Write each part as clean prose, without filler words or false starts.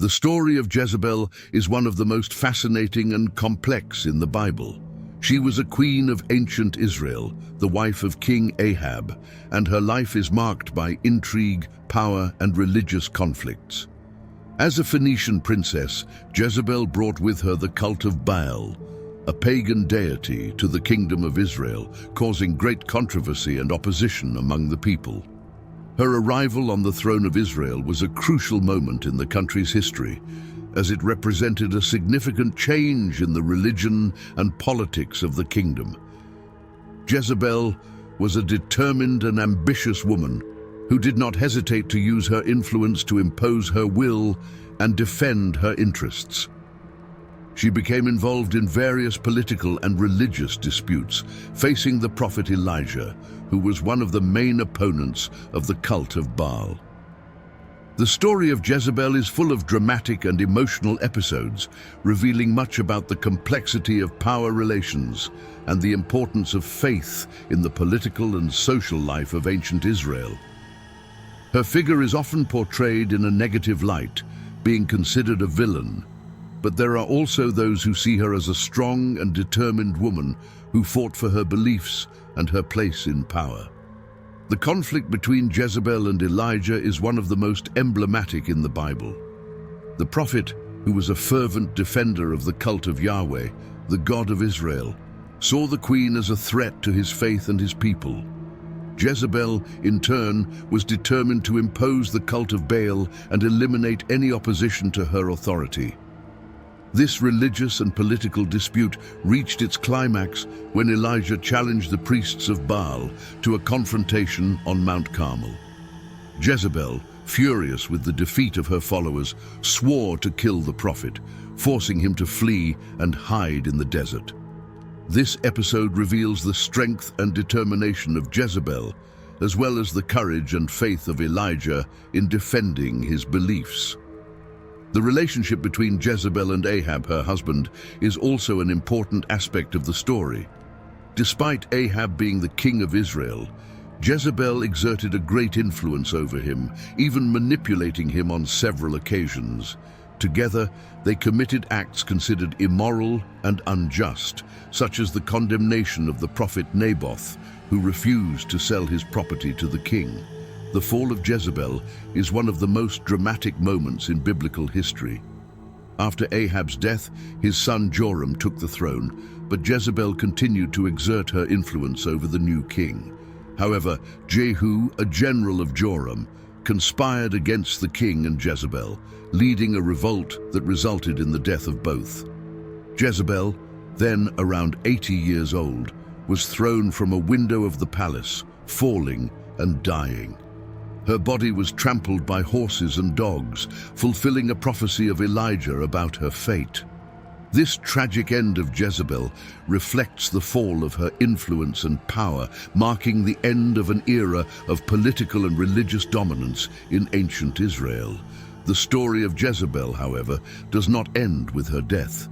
The story of Jezebel is one of the most fascinating and complex in the Bible. She was a queen of ancient Israel, the wife of King Ahab, and her life is marked by intrigue, power, and religious conflicts. As a Phoenician princess, Jezebel brought with her the cult of Baal, a pagan deity, to the kingdom of Israel, causing great controversy and opposition among the people. Her arrival on the throne of Israel was a crucial moment in the country's history, as it represented a significant change in the religion and politics of the kingdom. Jezebel was a determined and ambitious woman who did not hesitate to use her influence to impose her will and defend her interests. She became involved in various political and religious disputes, facing the prophet Elijah, who was one of the main opponents of the cult of Baal. The story of Jezebel is full of dramatic and emotional episodes, revealing much about the complexity of power relations and the importance of faith in the political and social life of ancient Israel. Her figure is often portrayed in a negative light, being considered a villain, but there are also those who see her as a strong and determined woman who fought for her beliefs and her place in power. The conflict between Jezebel and Elijah is one of the most emblematic in the Bible. The prophet, who was a fervent defender of the cult of Yahweh, the God of Israel, saw the queen as a threat to his faith and his people. Jezebel, in turn, was determined to impose the cult of Baal and eliminate any opposition to her authority. This religious and political dispute reached its climax when Elijah challenged the priests of Baal to a confrontation on Mount Carmel. Jezebel, furious with the defeat of her followers, swore to kill the prophet, forcing him to flee and hide in the desert. This episode reveals the strength and determination of Jezebel, as well as the courage and faith of Elijah in defending his beliefs. The relationship between Jezebel and Ahab, her husband, is also an important aspect of the story. Despite Ahab being the king of Israel, Jezebel exerted a great influence over him, even manipulating him on several occasions. Together, they committed acts considered immoral and unjust, such as the condemnation of the prophet Naboth, who refused to sell his property to the king. The fall of Jezebel is one of the most dramatic moments in biblical history. After Ahab's death, his son Joram took the throne, but Jezebel continued to exert her influence over the new king. However, Jehu, a general of Joram, conspired against the king and Jezebel, leading a revolt that resulted in the death of both. Jezebel, then around 80 years old, was thrown from a window of the palace, falling and dying. Her body was trampled by horses and dogs, fulfilling a prophecy of Elijah about her fate. This tragic end of Jezebel reflects the fall of her influence and power, marking the end of an era of political and religious dominance in ancient Israel. The story of Jezebel, however, does not end with her death.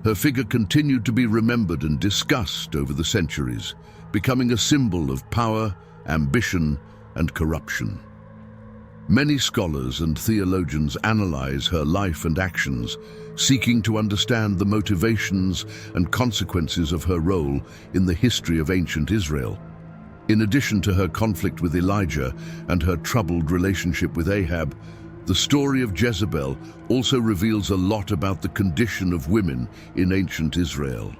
Her figure continued to be remembered and discussed over the centuries, becoming a symbol of power, ambition, and corruption. Many scholars and theologians analyze her life and actions, seeking to understand the motivations and consequences of her role in the history of ancient Israel. In addition to her conflict with Elijah and her troubled relationship with Ahab, the story of Jezebel also reveals a lot about the condition of women in ancient Israel.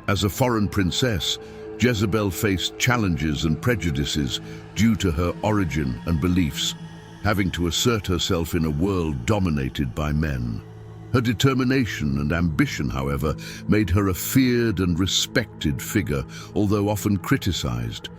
As a foreign princess, Jezebel faced challenges and prejudices due to her origin and beliefs, having to assert herself in a world dominated by men. Her determination and ambition, however, made her a feared and respected figure, although often criticized.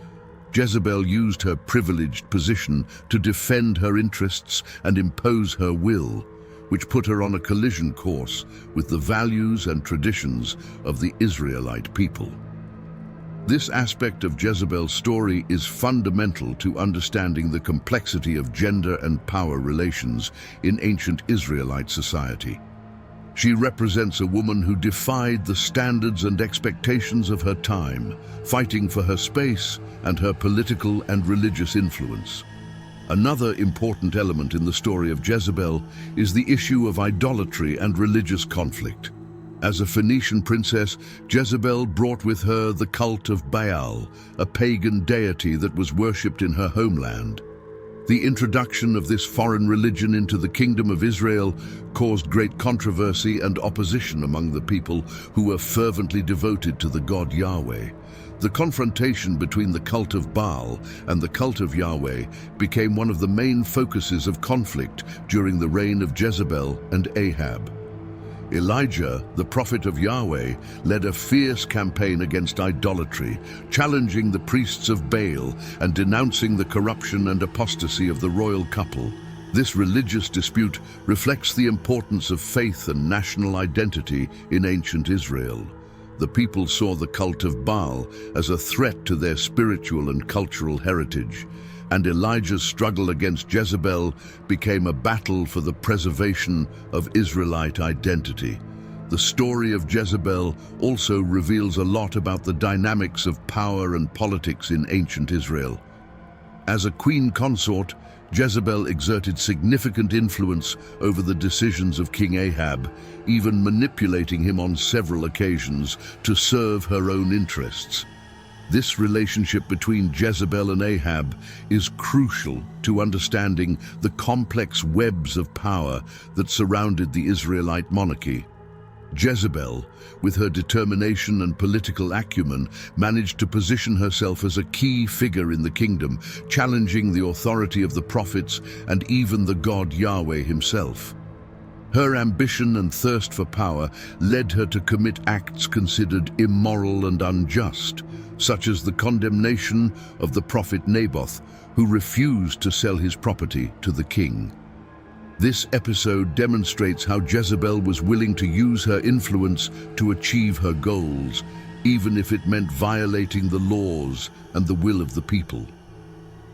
Jezebel used her privileged position to defend her interests and impose her will, which put her on a collision course with the values and traditions of the Israelite people. This aspect of Jezebel's story is fundamental to understanding the complexity of gender and power relations in ancient Israelite society. She represents a woman who defied the standards and expectations of her time, fighting for her space and her political and religious influence. Another important element in the story of Jezebel is the issue of idolatry and religious conflict. As a Phoenician princess, Jezebel brought with her the cult of Baal, a pagan deity that was worshipped in her homeland. The introduction of this foreign religion into the kingdom of Israel caused great controversy and opposition among the people who were fervently devoted to the god Yahweh. The confrontation between the cult of Baal and the cult of Yahweh became one of the main focuses of conflict during the reign of Jezebel and Ahab. Elijah, the prophet of Yahweh, led a fierce campaign against idolatry, challenging the priests of Baal and denouncing the corruption and apostasy of the royal couple. This religious dispute reflects the importance of faith and national identity in ancient Israel. The people saw the cult of Baal as a threat to their spiritual and cultural heritage, and Elijah's struggle against Jezebel became a battle for the preservation of Israelite identity. The story of Jezebel also reveals a lot about the dynamics of power and politics in ancient Israel. As a queen consort, Jezebel exerted significant influence over the decisions of King Ahab, even manipulating him on several occasions to serve her own interests. This relationship between Jezebel and Ahab is crucial to understanding the complex webs of power that surrounded the Israelite monarchy. Jezebel, with her determination and political acumen, managed to position herself as a key figure in the kingdom, challenging the authority of the prophets and even the god Yahweh himself. Her ambition and thirst for power led her to commit acts considered immoral and unjust, such as the condemnation of the prophet Naboth, who refused to sell his property to the king. This episode demonstrates how Jezebel was willing to use her influence to achieve her goals, even if it meant violating the laws and the will of the people.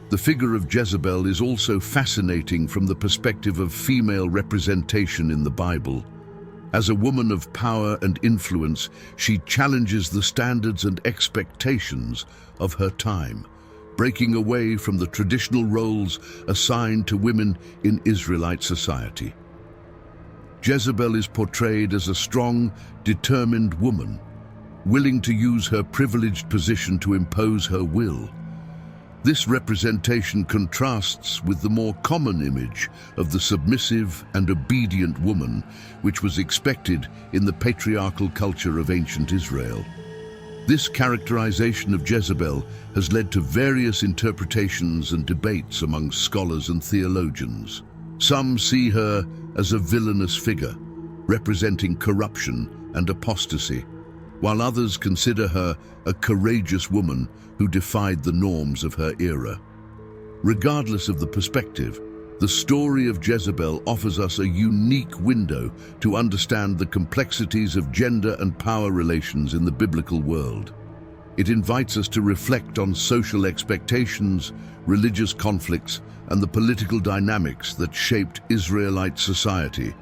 The figure of Jezebel is also fascinating from the perspective of female representation in the Bible. As a woman of power and influence, she challenges the standards and expectations of her time, breaking away from the traditional roles assigned to women in Israelite society. Jezebel is portrayed as a strong, determined woman, willing to use her privileged position to impose her will. This representation contrasts with the more common image of the submissive and obedient woman, which was expected in the patriarchal culture of ancient Israel. This characterization of Jezebel has led to various interpretations and debates among scholars and theologians. Some see her as a villainous figure, representing corruption and apostasy, while others consider her a courageous woman who defied the norms of her era. Regardless of the perspective, the story of Jezebel offers us a unique window to understand the complexities of gender and power relations in the biblical world. It invites us to reflect on social expectations, religious conflicts, and the political dynamics that shaped Israelite society.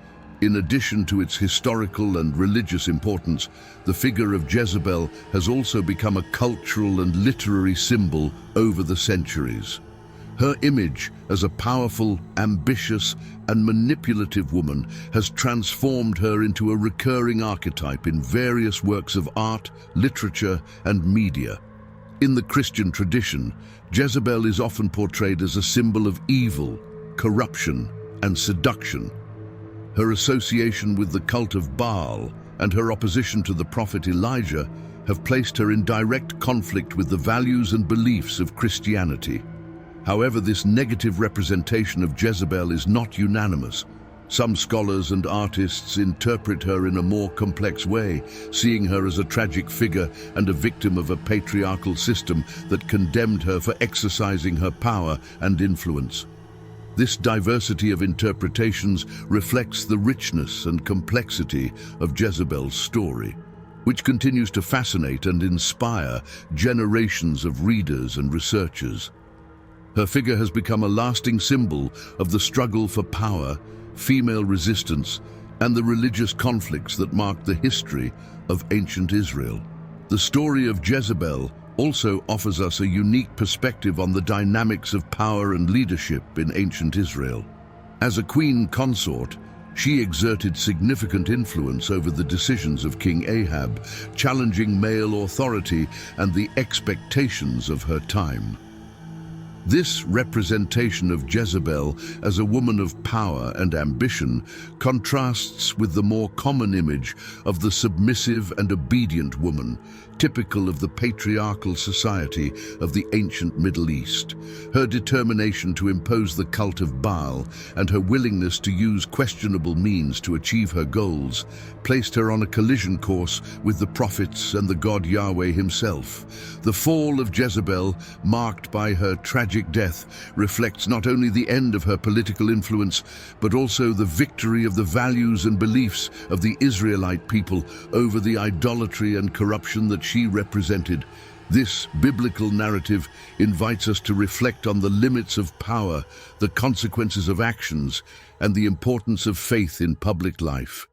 In addition to its historical and religious importance, the figure of Jezebel has also become a cultural and literary symbol over the centuries. Her image as a powerful, ambitious, and manipulative woman has transformed her into a recurring archetype in various works of art, literature, and media. In the Christian tradition, Jezebel is often portrayed as a symbol of evil, corruption, and seduction. Her association with the cult of Baal and her opposition to the prophet Elijah have placed her in direct conflict with the values and beliefs of Christianity. However, this negative representation of Jezebel is not unanimous. Some scholars and artists interpret her in a more complex way, seeing her as a tragic figure and a victim of a patriarchal system that condemned her for exercising her power and influence. This diversity of interpretations reflects the richness and complexity of Jezebel's story, which continues to fascinate and inspire generations of readers and researchers. Her figure has become a lasting symbol of the struggle for power, female resistance, and the religious conflicts that marked the history of ancient Israel. The story of Jezebel also offers us a unique perspective on the dynamics of power and leadership in ancient Israel. As a queen consort, she exerted significant influence over the decisions of King Ahab, challenging male authority and the expectations of her time. This representation of Jezebel as a woman of power and ambition contrasts with the more common image of the submissive and obedient woman, typical of the patriarchal society of the ancient Middle East. Her determination to impose the cult of Baal and her willingness to use questionable means to achieve her goals placed her on a collision course with the prophets and the God Yahweh himself. The fall of Jezebel, marked by her tragic death, reflects not only the end of her political influence, but also the victory of the values and beliefs of the Israelite people over the idolatry and corruption that she represented. This biblical narrative invites us to reflect on the limits of power, the consequences of actions, and the importance of faith in public life.